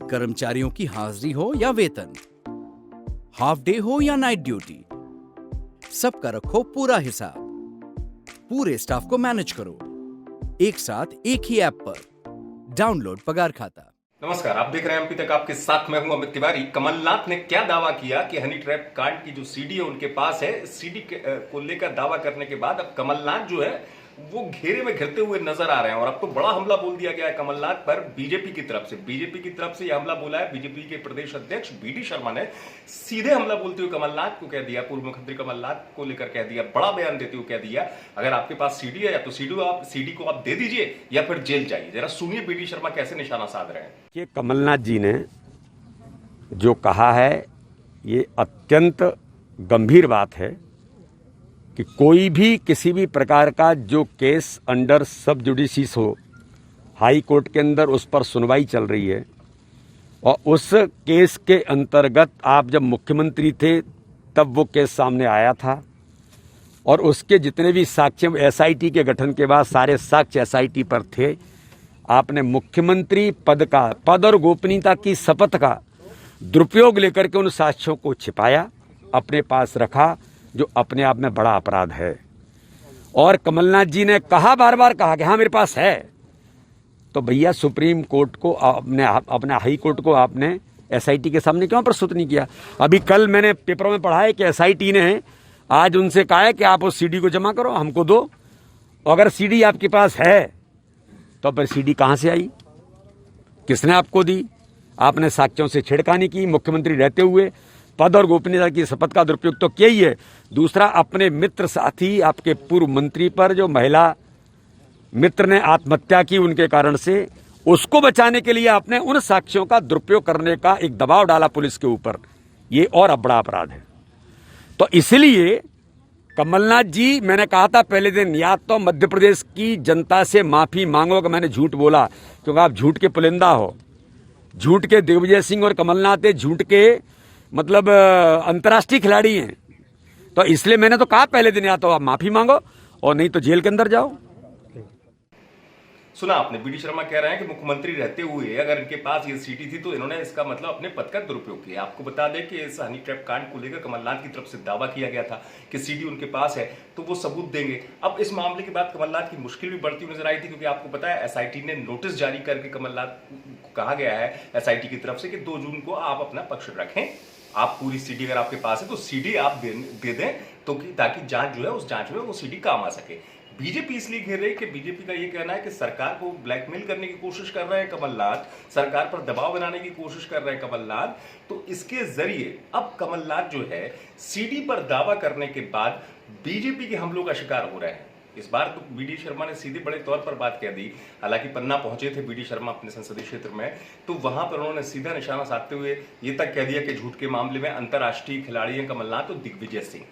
कर्मचारियों की हाजिरी हो या वेतन, हाफ डे हो या नाइट ड्यूटी, सबका रखो पूरा हिसाब। पूरे स्टाफ को मैनेज करो एक साथ एक ही ऐप पर। डाउनलोड पगार खाता। नमस्कार, आप देख रहे हैं एमपी तक, आपके साथ मैं हूं अमित तिवारी। कमलनाथ ने क्या दावा किया कि हनी ट्रैप कांड की जो सीडी है उनके पास है। सीडी को लेकर दावा करने के बाद अब कमलनाथ जो है वो घेरे में घिरते हुए नजर आ रहे हैं और अब तो बड़ा हमला बोल दिया गया है कमलनाथ पर बीजेपी की तरफ से। बीजेपी की तरफ से यह हमला बोला है बीजेपी के प्रदेश अध्यक्ष बीडी शर्मा ने। सीधे हमला बोलते हुए कमलनाथ को कह दिया, पूर्व मुख्यमंत्री कमलनाथ को लेकर कह दिया, बड़ा बयान देते हुए कह दिया, अगर आपके पास सीडी है या तो सीडी को आप दे दीजिए या फिर जेल जाइए। जरा सुनिए बीडी शर्मा कैसे निशाना साध रहे हैं। कि कमलनाथ जी ने जो कहा है ये अत्यंत गंभीर बात है कि कोई भी किसी भी प्रकार का जो केस अंडर सब जुडिशियस हो, हाई कोर्ट के अंदर उस पर सुनवाई चल रही है और उस केस के अंतर्गत आप जब मुख्यमंत्री थे तब वो केस सामने आया था और उसके जितने भी साक्ष्य एसआईटी के गठन के बाद सारे साक्ष्य एसआईटी पर थे। आपने मुख्यमंत्री पद और गोपनीयता की शपथ का दुरुपयोग लेकर के उन साक्ष्यों को छिपाया, अपने पास रखा, जो अपने आप में बड़ा अपराध है। और कमलनाथ जी ने कहा, बार बार कहा कि हाँ मेरे पास है, तो भैया सुप्रीम कोर्ट को अपने हाई कोर्ट को आपने एसआईटी के सामने क्यों प्रस्तुत नहीं किया? अभी कल मैंने पेपरों में पढ़ा है कि एसआईटी ने आज उनसे कहा है कि आप उस सीडी को जमा करो, हमको दो। अगर सीडी आपके पास है तो फिर सीडी कहां से आई, किसने आपको दी? आपने साक्ष्यों से छेड़खानी की, मुख्यमंत्री रहते हुए पद और गोपनीयता की शपथ का दुरुपयोग तो किया ही है। दूसरा, अपने मित्र साथी आपके पूर्व मंत्री पर जो महिला मित्र ने आत्महत्या की उनके कारण से, उसको बचाने के लिए आपने उन साक्ष्यों का दुरुपयोग करने का एक दबाव डाला पुलिस के ऊपर। ये और बड़ा अपराध है। तो इसलिए कमलनाथ जी, मैंने कहा था पहले दिन, या तो मध्य प्रदेश की जनता से माफी मांगो कि मैंने झूठ बोला, क्योंकि आप झूठ के पुलिंदा हो। झूठ के दिग्विजय सिंह और कमलनाथ झूठ के मतलब अंतर्राष्ट्रीय खिलाड़ी हैं। तो इसलिए मैंने तो कहा पहले दिन, या तो आप माफी मांगो और नहीं तो जेल के अंदर जाओ। सुना आपने, बीडी शर्मा कह रहे हैं कि मुख्यमंत्री रहते हुए अगर इनके पास ये सीडी थी तो इन्होंने इसका मतलब अपने पद का दुरुपयोग किया। आपको बता दें कि इस हनी ट्रैप कांड को लेकर कमलनाथ की तरफ से दावा किया गया था कि सीडी उनके पास है तो वो सबूत देंगे। अब इस मामले के बाद कमलनाथ की मुश्किल भी बढ़ती हुई नजर आई थी, क्योंकि आपको पता है एसआईटी ने नोटिस जारी करके कमलनाथ को कहा गया है एसआईटी की तरफ से कि 2 जून को आप अपना पक्ष रखें, आप पूरी सीडी अगर आपके पास है तो सीडी आप दे दें, तो ताकि जांच जो है उस जांच में वो सीडी काम आ सके। बीजेपी इसलिए घेर रही कि बीजेपी का ये कहना है कि सरकार को ब्लैकमेल करने की कोशिश कर रहे हैं कमलनाथ, सरकार पर दबाव बनाने की कोशिश कर रहे हैं कमलनाथ। तो इसके जरिए अब कमलनाथ जो है सीडी पर दावा करने के बाद बीजेपी के हमलों का शिकार हो रहे हैं। इस बार तो बीडी शर्मा ने सीधे बड़े तौर पर बात कह दी। हालांकि पन्ना पहुंचे थे बीडी शर्मा अपने संसदीय क्षेत्र में, तो वहां पर उन्होंने सीधा निशाना साधते हुए ये तक कह दिया कि झूठ के मामले में अंतर्राष्ट्रीय खिलाड़ी हैं कमलनाथ और दिग्विजय सिंह।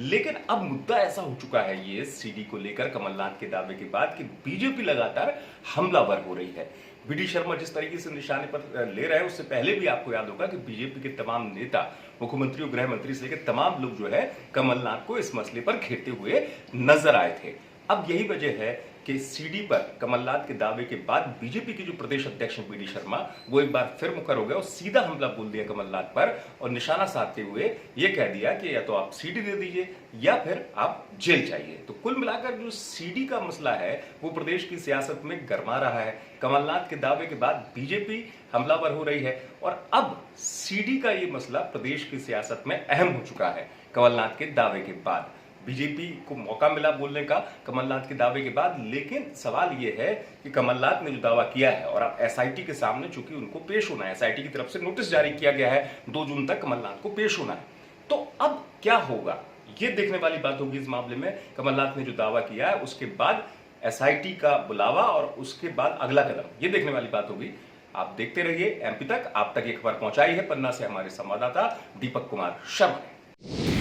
लेकिन अब मुद्दा ऐसा हो चुका है ये सीडी को लेकर कमलनाथ के दावे के बाद कि बीजेपी लगातार हमलावर हो रही है। बीडी शर्मा जिस तरीके से निशाने पर ले रहे हैं, उससे पहले भी आपको याद होगा कि बीजेपी के तमाम नेता, मुख्यमंत्री और गृह मंत्री से लेकर तमाम लोग जो है कमलनाथ को इस मसले पर घेरते हुए नजर आए थे। अब यही वजह है कि सीडी पर कमलनाथ के दावे के बाद बीजेपी के जो प्रदेश अध्यक्ष हैं बीडी शर्मा, वो एक बार फिर मुकर हो गए और सीधा हमला बोल दिया कमलनाथ पर और निशाना साधते हुए ये कह दिया कि या तो आप सीडी दे दीजिए या फिर आप जेल जाइए। तो कुल मिलाकर जो सीडी का मसला है वो प्रदेश की सियासत में गरमा रहा है। कमलनाथ के दावे के बाद बीजेपी हमलावर हो रही है और अब सीडी का ये मसला प्रदेश की सियासत में अहम हो चुका है। कमलनाथ के दावे के बाद बीजेपी को मौका मिला बोलने का कमलनाथ के दावे के बाद, लेकिन सवाल यह है कि कमलनाथ ने जो दावा किया है और अब एसआईटी के सामने चूंकि उनको पेश होना है, एसआईटी की तरफ से नोटिस जारी किया गया है, 2 जून तक कमलनाथ को पेश होना है, तो अब क्या होगा ये देखने वाली बात होगी। इस मामले में कमलनाथ ने जो दावा किया है उसके बाद एसआईटी का बुलावा और उसके बाद अगला कदम, ये देखने वाली बात होगी। आप देखते रहिए एमपी तक। आप तक ये खबर पहुंचाई है पन्ना से हमारे संवाददाता दीपक कुमार शर्मा ने।